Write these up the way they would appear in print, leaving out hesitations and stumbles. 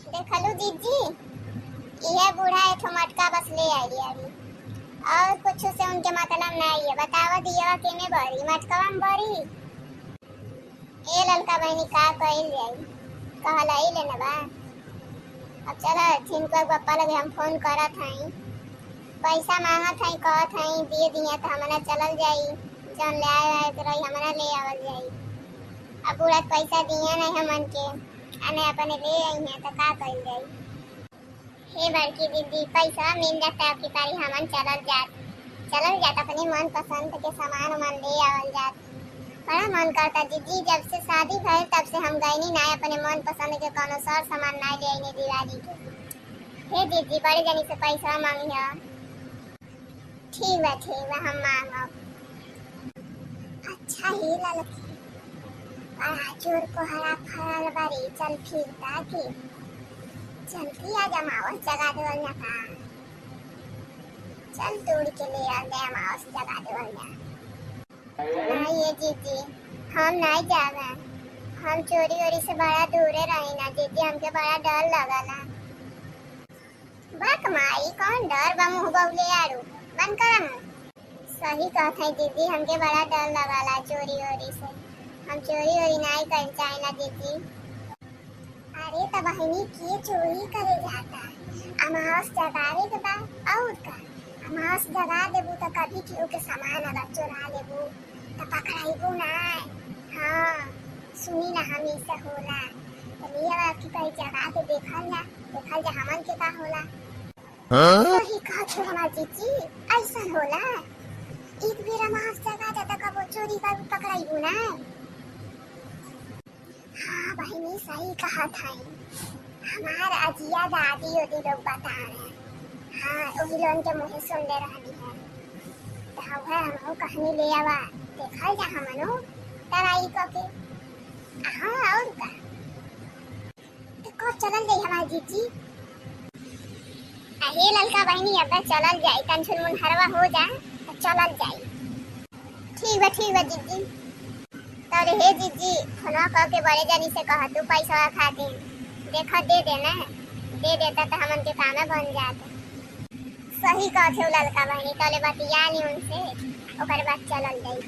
देखलू जीजी, यह बूढ़ा एक मटका बस ले आई अभी, और कुछ से उनके मतलब नहीं है। बतावा दिया केने बड़ी मटका में बड़ी ए ललका बहनी का कइल जाई, कहला ही लेना बा। अब चला छिनका पप्पा लगे हम फोन करत हई, पैसा मांगत हई, कहत हई दिए दिया तो हमना चलल जाई, जौन ले आए तो रही हमना ले आवल जाई। अब पूरा पैसा दिया नहीं हमन के अने अपने ले आई हैं तो का कइल जाई। हे बड़की दीदी, पैसा मिल जाता आपकी पारी हमन चलल जात अपने मन पसंद के सामान मन ले आवल जात। बड़ा मन करता दीदी, जब से शादी भइल तब से हम गईनी ना अपने मन पसंद के कोनो सर सामान ना ले आईनी दिवाली के। हे दीदी बड़े जनी से पैसा मांगी है। ठीक बा हम मांगब। अच्छा ही ललकी बड़ा जोर को हरा फरल बारी, चल फिरता के चलती आ जमावस जगा देवल ना का, चल तोड़ के ले आ दे अमावस जगा देवल ना। नहीं ये दीदी हम नहीं जावे, हम चोरी वोरी से बड़ा दूरे रही ना दीदी, हमके बड़ा डर लगला। बक माई कौन डर बा, मुंह बउले आरू बंद कर मुंह। सही कहत है दीदी, हमके बड़ा डर लगला चोरी वोरी से, हम चोरी वोरी नहीं कर चाहेला दीदी। अरे तब बहनी के चोरी करे जाता, अमावस जगावे के बा और का। अमावस जगा देबू तो कभी केहू के सामान अगर चोरा लेबू तो पकड़ाइबू ना। हाँ सुनी ना हमेशा होला, तो लिया आपकी कहीं जगा के देखल जा हमन के का होला। सही कहत हो हमार जीजी, ऐसा होला एक बेर अमावस जगा देता कबो चोरी कर पकड़ाइबू ना। हाँ बहनी सही कहा था, हमार अजिया दादी ओदी लोग बता रहे। हाँ वही लोगन के मुँह सुन ले रही है, तो हम कहानी ले आवा देखल जा हमनो तराई के। हाँ और का तो कब चलल जाई हमार जीजी। अरे ललका बहनी अब चलल जाई, तनछुन मुनहरवा हो जा तो चलल जाई। ठीक बा जीजी। तोरे हे जीजी फोनवा कह के बड़े जनी से कह तू पैसा खातिर देखा दे देना, दे देता तो हमन के काम बन जात। सही कहत हो ललका बहनी, तोले बतिया नी उनसे ओकर बाद चलल जाई।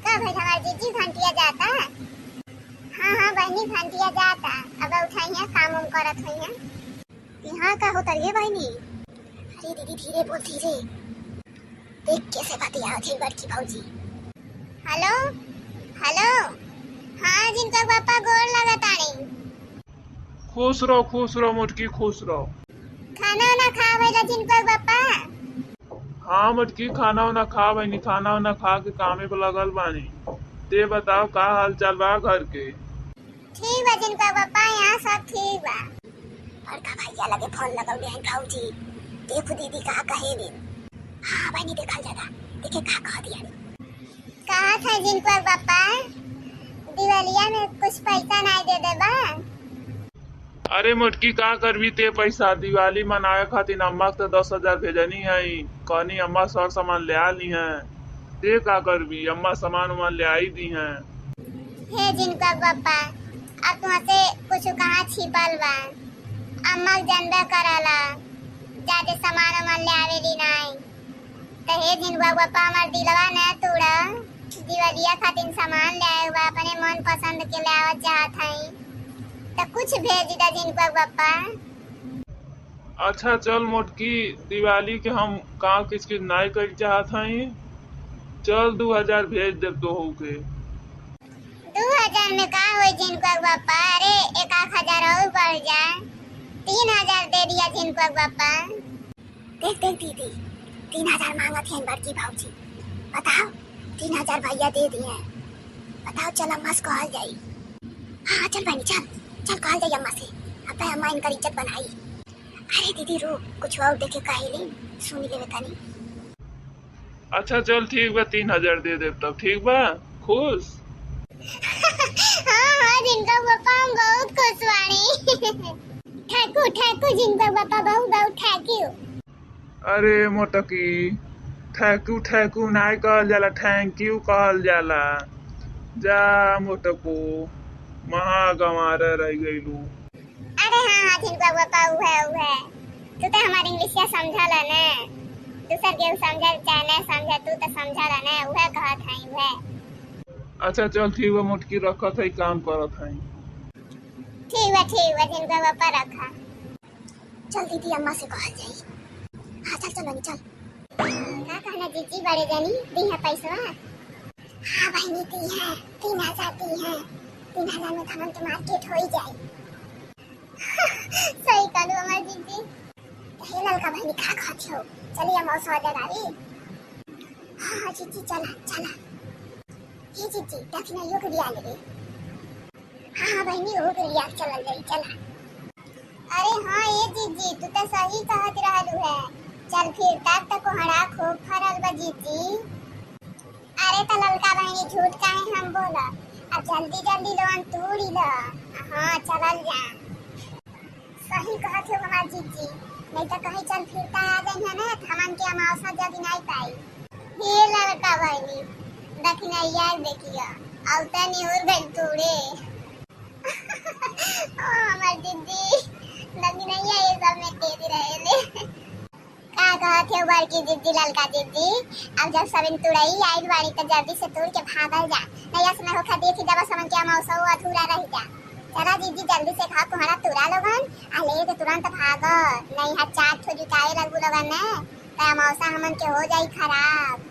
का भाई हमार जीजी घंटिया जाता। हाँ बहनी घंटिया जाता, अब उठाई है काम उम करत हई है। यहाँ का हो तरिए बहनी। अरे दीदी धीरे बोल, धीरे देख कैसे बतिया थी बड़की भौजी। हेलो हेलो, हाँ जिनका पापा गोर लगातानी। खुश रहो मुटकी, खुश रहो। खाना ना खा भैया जिनका पापा। हाँ मुटकी खाना वाना खा बनी, खाना वाना खा के कामे पे लगल बानी। ते बताओ का हाल चाल बा घर के। ठीक बा जिनका पापा, यहाँ सब ठीक बा। बड़का भैया लगे फोन लगल बहन भौजी, देखो दीदी का कहे दिन। हाँ बहनी देखल जाता, देखे का कह दिया। कहा था जिनको पापा दिवालिया में कुछ पैसा नहीं दे देबा। अरे मुटकी का करबी ते पैसा, दिवाली मनावे खातिर अम्मा तो 10,000 भेजनी है, कहनी अम्मा सर सामान ले आली है। ते का करबी, अम्मा सामान उमान ले आई दी है। हे जिनका पापा अब तुमसे कुछ कहाँ छिपल बा, अम्मा जानबे करला जाके सामान उमान ले आवेली नहीं। तो हे जिनका पापा हमार दिलवा न तोड़ा, दिवालिया खातिर सामान ले आए बा, अपने मन पसंद के ले आवत चाहत हई, तो कुछ भेज दा जिनका पापा। अच्छा चल मोटकी, दिवाली के हम काम किस नहीं कर चाहत हई, चल 2,000 भेज दे तो हो के। 2,000 में का होई जिनका पापा, अरे 1,000 और बढ़ जाए, 3,000 दे दिया जिनका पापा। देख दीदी 3,000 मांगत है बड़की भौजी, बताओ 3,000 भैया दे दिए, बताओ चल अम्मा से कहल जाई। हाँ चल बहनी चल कहल जाई अम्मा से, अब अम्मा इनका इज्जत बनाई। अरे दीदी रुक, कुछ और देखे कहेली सुनी लेवे तनी। अच्छा चल ठीक बा, 3,000 दे दे तब, ठीक बा खुश। हाँ जिनका पापा हम बहुत खुश बानी। ठाकू जिनका पापा बहुत थैंक यू। अरे मोटकी थैंक यू नहीं कहल जाला, थैंक यू कहल जाला। जा मोटको महा गंवार रह गईलू। अरे हाँ झिनका पापा उ है तू तो हमारी इंग्लिशिया समझला ना दूसर के समझ चाहे नहीं समझ तू तो समझला ना उहे कहत है उहे। अच्छा चल ठीक बा मोटकी रखत है काम करत है। ठीक है झिनका पापा रखा। चल दीदी अम्मा से कहल जाई। हाँ चल चल चल। का कहना जीजी बड़े जानी दी है पैसा। हाँ बहनी दी है 3000 दी है 3000 में हमन के मार्केट हो ही जाए। सही कहलू हमार जीजी। हे ललका बहनी खा खाती हो चलिए मौसम जगा ली। हाँ जीजी चला चला। ये जीजी दक्षिणा योग लिया ले। हाँ बहनी हो गई लिया चल गई चला। अरे हाँ ये जीजी तू तो सही कहत रहलू है। चल फिर तब तक कोहड़ा खूब फरल बा जीजी। अरे तो ललका बहनी झूठ काहे हम बोला अब जल्दी जल्दी लोन तोड़ी ला। हाँ चलल जा। सही कहत हो हमार जीजी नहीं तो कहीं चल फिरता आ जाए है ना हमन के अमावसा जब नहीं पाई। हे ललका बहनी दक्षिणैया देखिया औता नहीं और गई तोड़े। ओ हमार जीजी दक्षिणैया ये सब में तेज रहेले। का कहत हो बड़की जीजी ललका जीजी अब जब सब तुड़ई आई बाड़ी तो जल्दी से तोड़ के भागल जा नहीं असना हो खा देखी जब समन के अमावसा अधूरा रह जा। चला जीजी जल्दी से खा कोहड़ा तुरा लोगन आ ले के तुरंत भाग नहीं हाथ चाट थो जुटाए लगू लोगन ने तो अमावसा हमन के हो जाई खराब।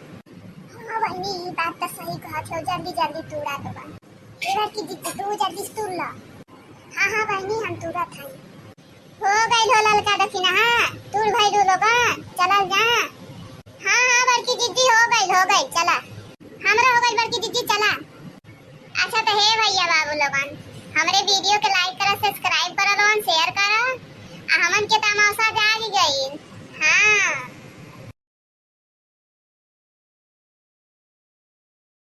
हाँ बहनी ये बात तो सही कहत हो जल्दी जल्दी तुरा लोगन। एबार की जीजी तू जल्दी तुर लो। हाँ बहनी हम तुरत हई। हो गई हो ललका दक्षिणा। हाँ तुर भाई दो लोगन चलल जा। हाँ बड़की जीजी हो गई चला। हमरा हो गई बड़की जीजी चला। अच्छा तो हे भैया बाबू लोगन हमरे वीडियो के लाइक करा सब्सक्राइब